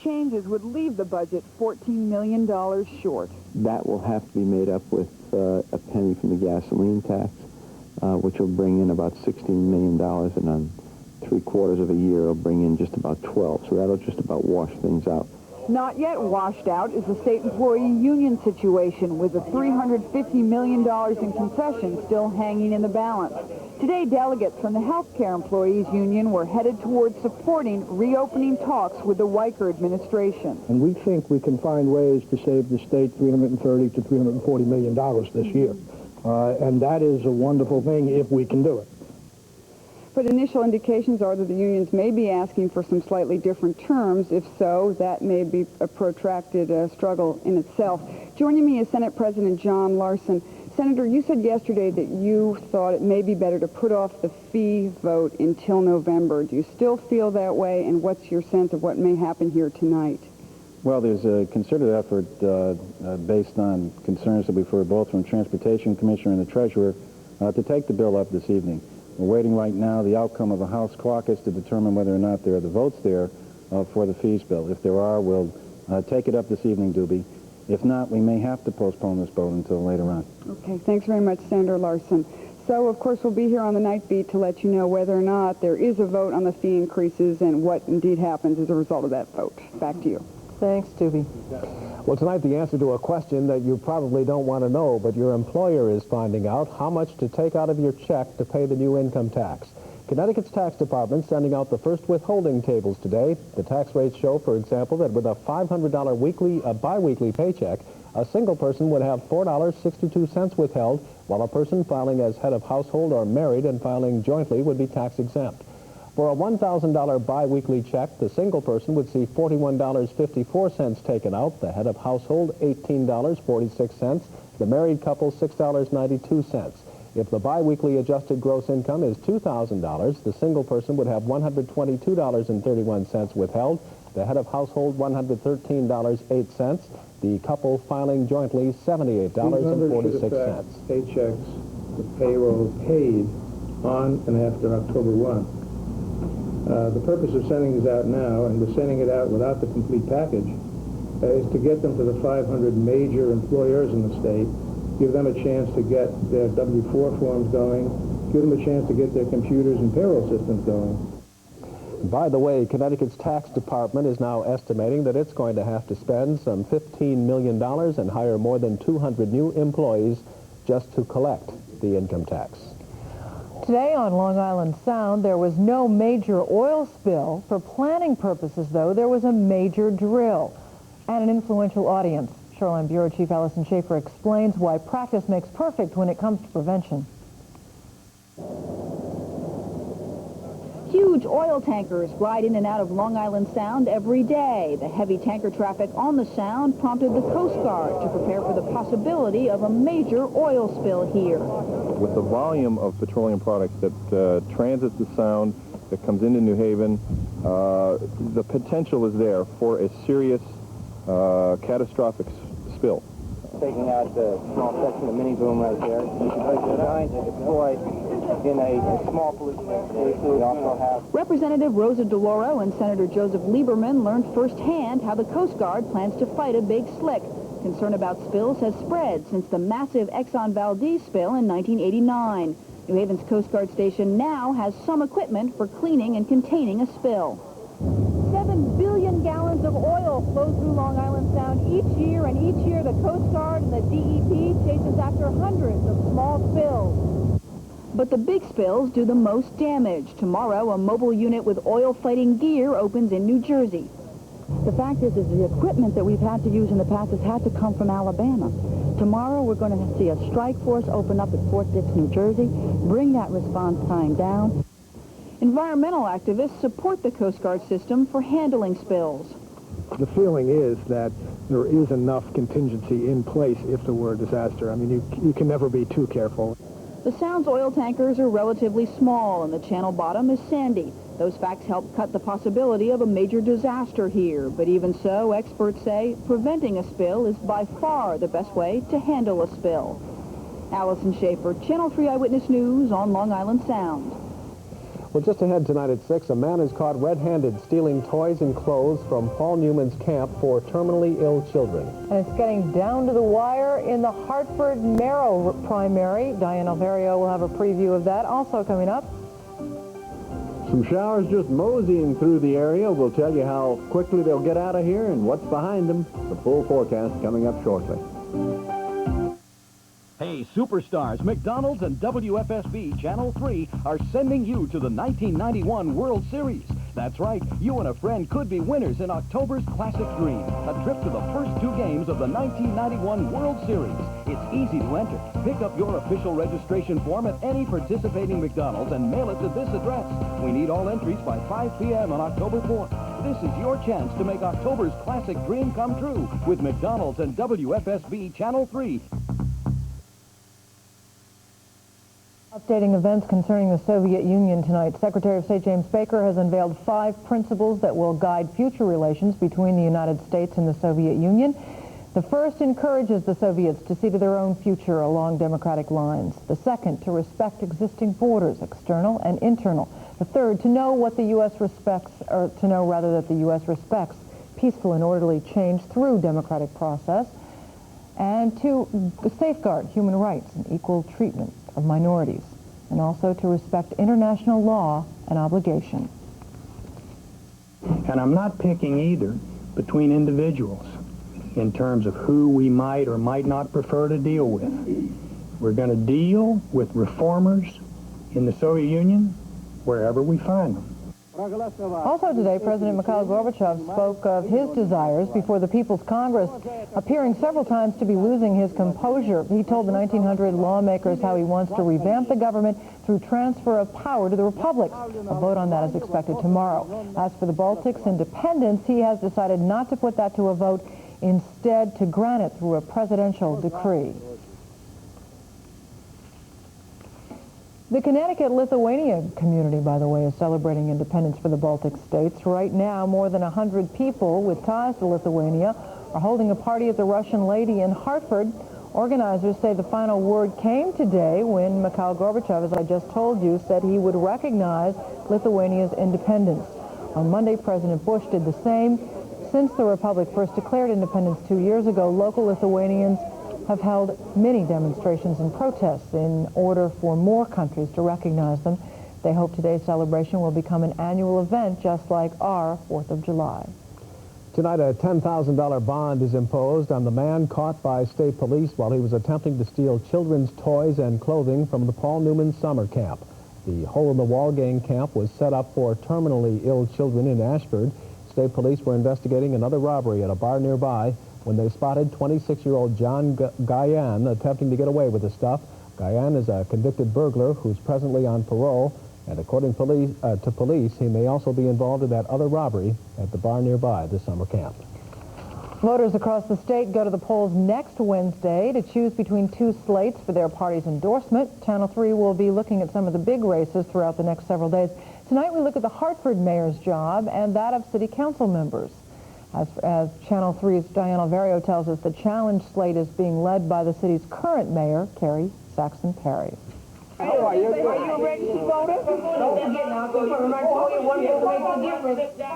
changes would leave the budget $14 million short. That will have to be made up with a penny from the gasoline tax, which will bring in about $16 million, and on 3/4 of a year will bring in just about 12. So that'll just about wash things out. Not yet washed out is the state employee union situation, with the $350 million in concessions still hanging in the balance. Today, delegates from the Healthcare Employees Union were headed towards supporting reopening talks with the Weicker administration. And we think we can find ways to save the state $330 to $340 million this year. And that is a wonderful thing if we can do it. But initial indications are that the unions may be asking for some slightly different terms. If so, that may be a protracted struggle in itself. Joining me is Senate President John Larson. Senator, you said yesterday that you thought it may be better to put off the fee vote until November. Do you still feel that way, and what's your sense of what may happen here tonight? Well, there's a concerted effort based on concerns that we've heard both from Transportation Commissioner and the Treasurer to take the bill up this evening. We're waiting right now the outcome of a House caucus to determine whether or not there are the votes there for the fees bill. If there are, we'll take it up this evening, Duby. If not, we may have to postpone this vote until later on. Okay, thanks very much, Senator Larson. So, of course, we'll be here on the night beat to let you know whether or not there is a vote on the fee increases and what indeed happens as a result of that vote. Back to you. Thanks, Duby. Well, tonight the answer to a question that you probably don't want to know, but your employer is finding out how much to take out of your check to pay the new income tax. Connecticut's tax department sending out the first withholding tables today. The tax rates show, for example, that with a $500 biweekly paycheck, a single person would have $4.62 withheld, while a person filing as head of household or married and filing jointly would be tax exempt. For a $1,000 biweekly check, the single person would see $41.54 taken out, the head of household $18.46, the married couple $6.92. If the biweekly adjusted gross income is $2,000, the single person would have $122.31 withheld, the head of household $113.08, the couple filing jointly $78.46. Paychecks, the payroll paid on and after October 1. The purpose of sending these out now, and we're sending it out without the complete package, is to get them to the 500 major employers in the state, give them a chance to get their W-4 forms going, give them a chance to get their computers and payroll systems going. By the way, Connecticut's tax department is now estimating that it's going to have to spend some $15 million and hire more than 200 new employees just to collect the income tax. Today on Long Island Sound, there was no major oil spill. For planning purposes, though, there was a major drill and an influential audience. Shoreline Bureau Chief Alison Schafer explains why practice makes perfect when it comes to prevention. Huge oil tankers glide in and out of Long Island Sound every day. The heavy tanker traffic on the Sound prompted the Coast Guard to prepare for the possibility of a major oil spill here. With the volume of petroleum products that transits the Sound, that comes into New Haven, the potential is there for a serious catastrophic spill. Taking out the small section of mini boom right there. It's designed to deploy in a small pollution station. We also have Representative Rosa DeLauro and Senator Joseph Lieberman learned firsthand how the Coast Guard plans to fight a big slick. Concern about spills has spread since the massive Exxon Valdez spill in 1989. New Haven's Coast Guard station now has some equipment for cleaning and containing a spill. 7 billion gallons of oil flow through Long Island Sound each year, and each year the Coast Guard and the DEP chases after hundreds of small spills. But the big spills do the most damage. Tomorrow, a mobile unit with oil-fighting gear opens in New Jersey. The fact is the equipment that we've had to use in the past has had to come from Alabama. Tomorrow, we're going to see a strike force open up at Fort Dix, New Jersey, bring that response time down. Environmental activists support the Coast Guard system for handling spills. The feeling is that there is enough contingency in place if there were a disaster. I mean, you can never be too careful. The Sound's oil tankers are relatively small, and the channel bottom is sandy. Those facts help cut the possibility of a major disaster here. But even so, experts say preventing a spill is by far the best way to handle a spill. Alison Schafer, Channel 3 Eyewitness News on Long Island Sound. Well, just ahead tonight at 6, a man is caught red-handed stealing toys and clothes from Paul Newman's camp for terminally ill children. And it's getting down to the wire in the Hartford mayoral primary. Diane Alverio will have a preview of that. Also coming up, Some showers just moseying through the area. We'll tell you how quickly they'll get out of here and what's behind them. The full forecast coming up shortly. Hey, superstars, McDonald's and WFSB Channel 3 are sending you to the 1991 World Series. That's right, you and a friend could be winners in October's Classic Dream, a trip to the first 2 games of the 1991 World Series. It's easy to enter. Pick up your official registration form at any participating McDonald's and mail it to this address. We need all entries by 5 p.m. on October 4th. This is your chance to make October's Classic Dream come true with McDonald's and WFSB Channel 3. updating events concerning the Soviet Union tonight. Secretary of State James Baker has unveiled 5 principles that will guide future relations between the United States and the Soviet Union. The first encourages the Soviets to see to their own future along democratic lines. The second, to respect existing borders, external and internal. The third, to know what the U.S. respects, or to know rather that the U.S. respects peaceful and orderly change through democratic process, and to safeguard human rights and equal treatment of minorities, and also to respect international law and obligation. And I'm not picking either between individuals in terms of who we might or might not prefer to deal with. We're going to deal with reformers in the Soviet Union wherever we find them. Also today, President Mikhail Gorbachev spoke of his desires before the People's Congress, appearing several times to be losing his composure. He told the 1900 lawmakers how he wants to revamp the government through transfer of power to the Republic. A vote on that is expected tomorrow. As for the Baltics' independence, he has decided not to put that to a vote, instead to grant it through a presidential decree. The Connecticut-Lithuania community, by the way, is celebrating independence for the Baltic states. Right now, more than 100 people with ties to Lithuania are holding a party at the Russian Lady in Hartford. Organizers say the final word came today when Mikhail Gorbachev, as I just told you, said he would recognize Lithuania's independence. On Monday, President Bush did the same. Since the republic first declared independence 2 years ago, local Lithuanians have held many demonstrations and protests in order for more countries to recognize them. They hope today's celebration will become an annual event, just like our 4th of July. Tonight, a $10,000 bond is imposed on the man caught by state police while he was attempting to steal children's toys and clothing from the Paul Newman summer camp. The hole-in-the-wall gang camp was set up for terminally ill children in Ashford. State police were investigating another robbery at a bar nearby when they spotted 26-year-old John Diane attempting to get away with the stuff. Diane is a convicted burglar who's presently on parole, and according to police, he may also be involved in that other robbery at the bar nearby the summer camp. Voters across the state go to the polls next Wednesday to choose between 2 slates for their party's endorsement. Channel 3 will be looking at some of the big races throughout the next several days. Tonight we look at the Hartford mayor's job and that of city council members. As Channel 3's Diane Alverio tells us, the challenge slate is being led by the city's current mayor, Carrie Saxon Perry. How are you? Are you a registered voter?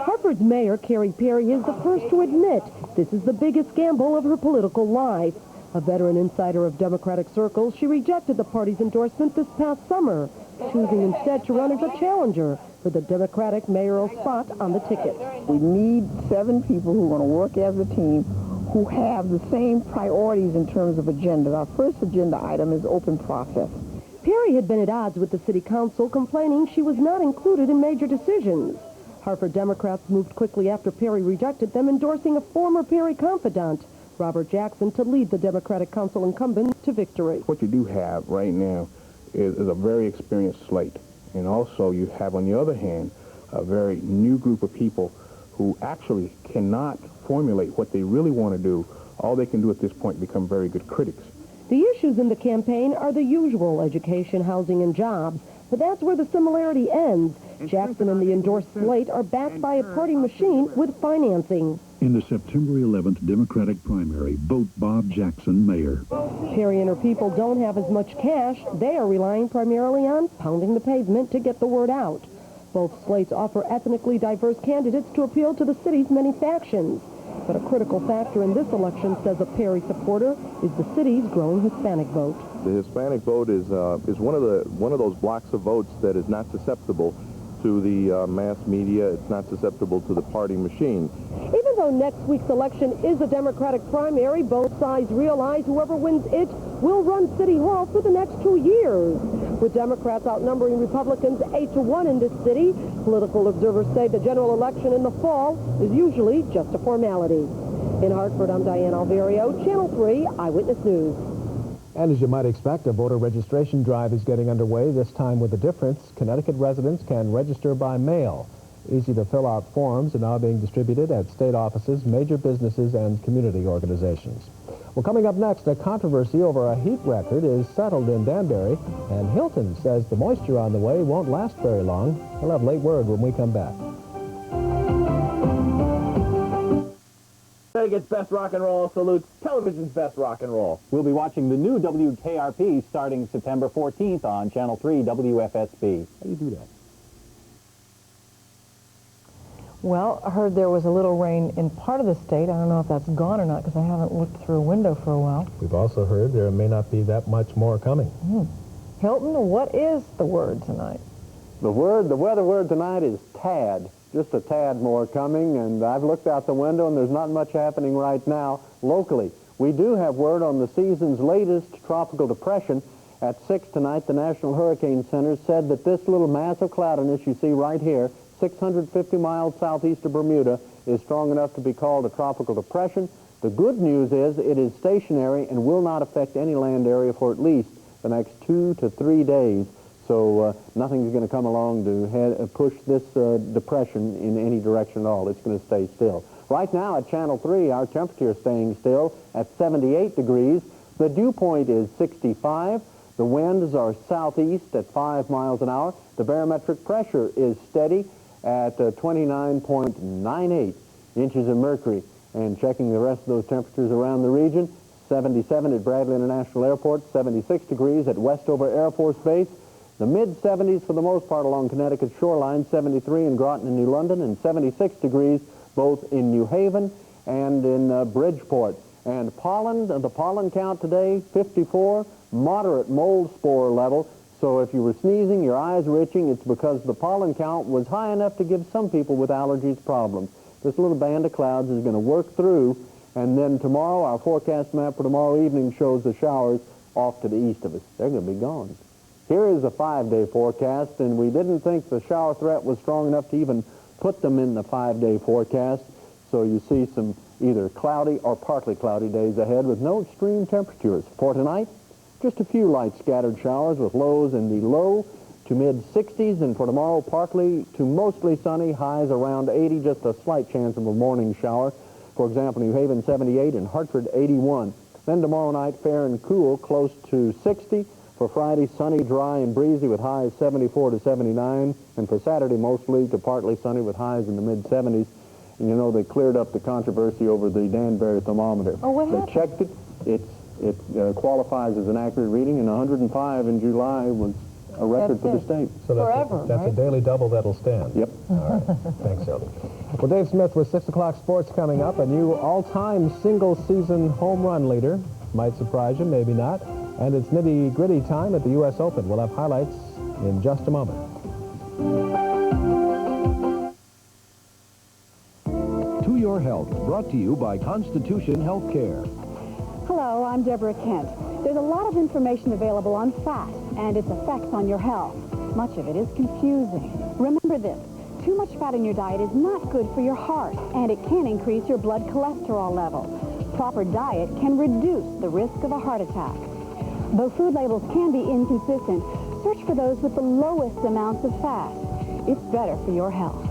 Hartford's mayor, Carrie Perry, is the first to admit this is the biggest gamble of her political life. A veteran insider of Democratic circles, she rejected the party's endorsement this past summer, choosing instead to run as a challenger for the Democratic mayoral spot on the ticket. We need 7 people who are going to work as a team who have the same priorities in terms of agenda. Our first agenda item is open process. Perry had been at odds with the city council, complaining she was not included in major decisions. Hartford Democrats moved quickly after Perry rejected them, endorsing a former Perry confidant, Robert Jackson, to lead the Democratic council incumbent to victory. What you do have right now is a very experienced slate. And also you have, on the other hand, a very new group of people who actually cannot formulate what they really want to do. All they can do at this point is become very good critics. The issues in the campaign are the usual: education, housing, and jobs. But that's where the similarity ends. Jackson and the endorsed slate are backed by a party machine with financing. In the September 11th Democratic primary, vote Bob Jackson mayor. Perry and her people don't have as much cash. They are relying primarily on pounding the pavement to get the word out. Both slates offer ethnically diverse candidates to appeal to the city's many factions. But a critical factor in this election, says a Perry supporter, is the city's growing Hispanic vote. The Hispanic vote is one of those blocks of votes that is not susceptible to the mass media. It's not susceptible to the party machine. Even though next week's election is a Democratic primary, both sides realize whoever wins it will run City Hall for the next 2 years. With Democrats outnumbering Republicans 8-1 in this city, political observers say the general election in the fall is usually just a formality. In Hartford, I'm Diane Alverio, Channel 3 Eyewitness News. And as you might expect, a voter registration drive is getting underway, this time with a difference. Connecticut residents can register by mail. Easy-to-fill-out forms are now being distributed at state offices, major businesses, and community organizations. Well, coming up next, a controversy over a heat record is settled in Danbury, and Hilton says the moisture on the way won't last very long. We'll have late word when we come back. Connecticut's best rock and roll salutes television's best rock and roll. We'll be watching the new WKRP starting September 14th on Channel 3 WFSB. How do you do that? Well, I heard there was a little rain in part of the state. I don't know if that's gone or not because I haven't looked through a window for a while. We've also heard there may not be that much more coming. Hilton, what is the word tonight? The weather word tonight is tad. Just a tad more coming, and I've looked out the window and there's not much happening right now locally. We do have word on the season's latest tropical depression. At 6 tonight, the National Hurricane Center said that this little mass of cloudiness you see right here, 650 miles southeast of Bermuda, is strong enough to be called a tropical depression. The good news is it is stationary and will not affect any land area for at least the next 2 to 3 days. So nothing's going to come along to push this depression in any direction at all. It's going to stay still. Right now at Channel 3, our temperature is staying still at 78 degrees. The dew point is 65. The winds are southeast at 5 miles an hour. The barometric pressure is steady at 29.98 inches of mercury. And checking the rest of those temperatures around the region, 77 at Bradley International Airport, 76 degrees at Westover Air Force Base, the mid-70s for the most part along Connecticut's shoreline, 73 in Groton and New London, and 76 degrees both in New Haven and in Bridgeport. And the pollen count today, 54, moderate mold spore level. So if you were sneezing, your eyes were itching, it's because the pollen count was high enough to give some people with allergies problems. This little band of clouds is going to work through, and then tomorrow, our forecast map for tomorrow evening shows the showers off to the east of us. They're going to be gone. Here is a 5-day forecast, and we didn't think the shower threat was strong enough to even put them in the 5-day forecast. So you see some either cloudy or partly cloudy days ahead with no extreme temperatures. For tonight, just a few light scattered showers with lows in the low to mid-60s, and for tomorrow, partly to mostly sunny, highs around 80, just a slight chance of a morning shower. For example, New Haven 78 and Hartford 81. Then tomorrow night, fair and cool, close to 60. For Friday, sunny, dry, and breezy with highs 74 to 79. And for Saturday, mostly to partly sunny with highs in the mid-70s. And you know, they cleared up the controversy over the Danbury thermometer. Oh, what happened? They checked it. It qualifies as an accurate reading, and 105 in July was a record for the state. So Forever, that's right? a daily double that'll stand. Yep. All right. Thanks, Hilton. Well, Dave Smith with 6 o'clock sports coming up. A new all-time single-season home run leader. Might surprise you, maybe not. And it's nitty-gritty time at the U.S. Open. We'll have highlights in just a moment. To Your Health, brought to you by Constitution Healthcare. Hello, I'm Deborah Kent. There's a lot of information available on fat and its effects on your health. Much of it is confusing. Remember this, too much fat in your diet is not good for your heart, and it can increase your blood cholesterol level. Proper diet can reduce the risk of a heart attack. Though food labels can be inconsistent, search for those with the lowest amounts of fat. It's better for your health.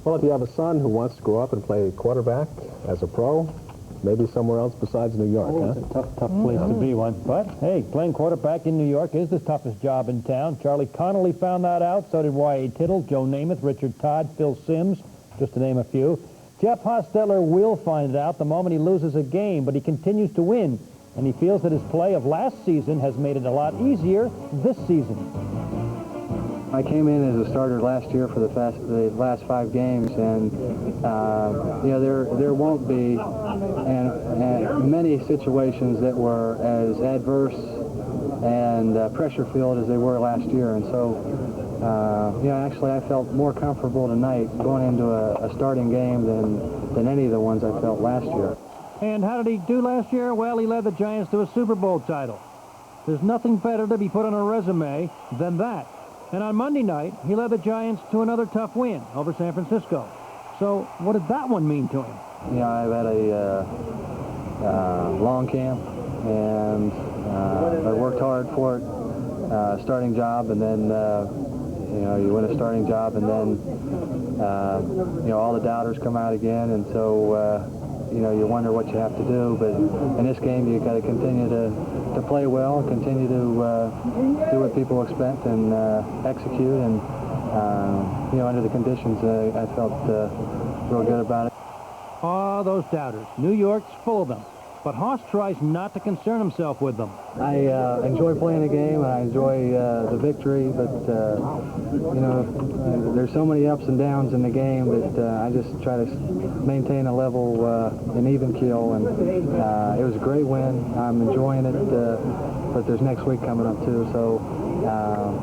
Well, if you have a son who wants to grow up and play quarterback as a pro, maybe somewhere else besides New York, huh? It's a tough place to be one. But, hey, playing quarterback in New York is the toughest job in town. Charlie Connolly found that out. So did Y.A. Tittle, Joe Namath, Richard Todd, Phil Simms, just to name a few. Jeff Hostetler will find it out the moment he loses a game, but he continues to win. and he feels that his play of last season has made it a lot easier this season. I came in as a starter last year for the last 5 games, and you know, there won't be many situations that were as adverse and pressure-filled as they were last year, and so you know, actually I felt more comfortable tonight going into a starting game than any of the ones I felt last year. And how did he do last year? Well, he led the Giants to a Super Bowl title. There's nothing better to be put on a resume than that. And on Monday night, he led the Giants to another tough win over San Francisco. So what did that one mean to him? You know, I've had a long camp, and I worked hard for it, starting job, and then, you know, you win a starting job, and then, you know, all the doubters come out again, and so, you know, you wonder what you have to do, but in this game, you've got to continue to play well, continue to do what people expect, and execute, and, you know, under the conditions, I felt real good about it. Oh, those doubters. New York's full of them. But Haas tries not to concern himself with them. I enjoy playing the game, and I enjoy the victory, but, you know, there's so many ups and downs in the game that I just try to maintain a level, an even keel, and it was a great win. I'm enjoying it, but there's next week coming up, too, so,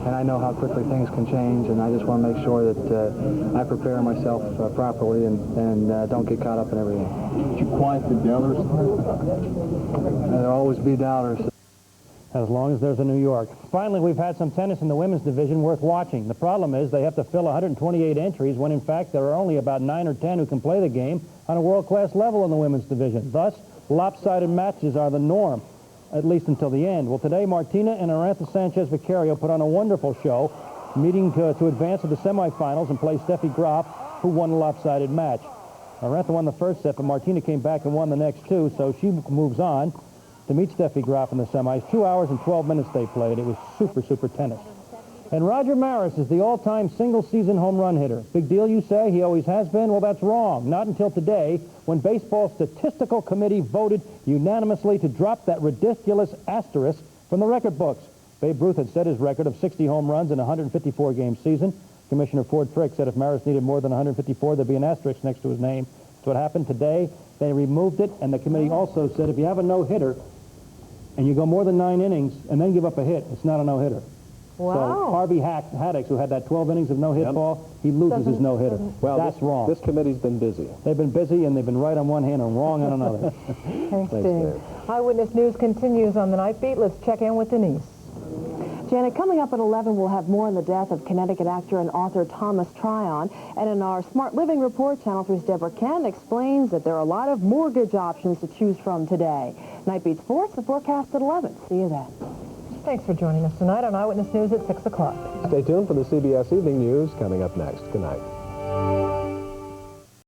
and I know how quickly things can change, and I just want to make sure that I prepare myself properly and don't get caught up in everything. Did you quiet the doubters? There'll always be doubters. As long as there's a New York. Finally, we've had some tennis in the women's division worth watching. The problem is they have to fill 128 entries when, in fact, there are only about 9 or 10 who can play the game on a world-class level in the women's division. Thus, lopsided matches are the norm, at least until the end. Well, today, Martina and Arantxa Sanchez-Vicario put on a wonderful show, meeting to advance to the semifinals and play Steffi Graf, who won a lopsided match. Arantxa won the first set, but Martina came back and won the next 2, so she moves on to meet Steffi Graf in the semis. 2 hours and 12 minutes they played. It was super, super tennis. And Roger Maris is the all-time single-season home run hitter. Big deal, you say? He always has been? Well, that's wrong. Not until today, when Baseball's Statistical Committee voted unanimously to drop that ridiculous asterisk from the record books. Babe Ruth had set his record of 60 home runs in a 154-game season. Commissioner Ford Frick said if Maris needed more than 154, there'd be an asterisk next to his name. That's what happened today. They removed it, and the committee also said if you have a no-hitter and you go more than 9 innings and then give up a hit, it's not a no-hitter. Wow. So Harvey Haddix, who had that 12 innings of no-hit ball, he loses his no-hitter. Well, that's wrong. This committee's been busy. They've been busy, and they've been right on one hand and wrong on another. Thanks, Dave. Eyewitness News continues on the Night Beat. Let's check in with Denise. Janet, coming up at 11, we'll have more on the death of Connecticut actor and author Thomas Tryon. And in our Smart Living Report, Channel 3's Deborah Kent explains that there are a lot of mortgage options to choose from today. Night Beat Sports, the forecast at 11. See you then. Thanks for joining us tonight on Eyewitness News at 6 o'clock. Stay tuned for the CBS Evening News coming up next. Good night.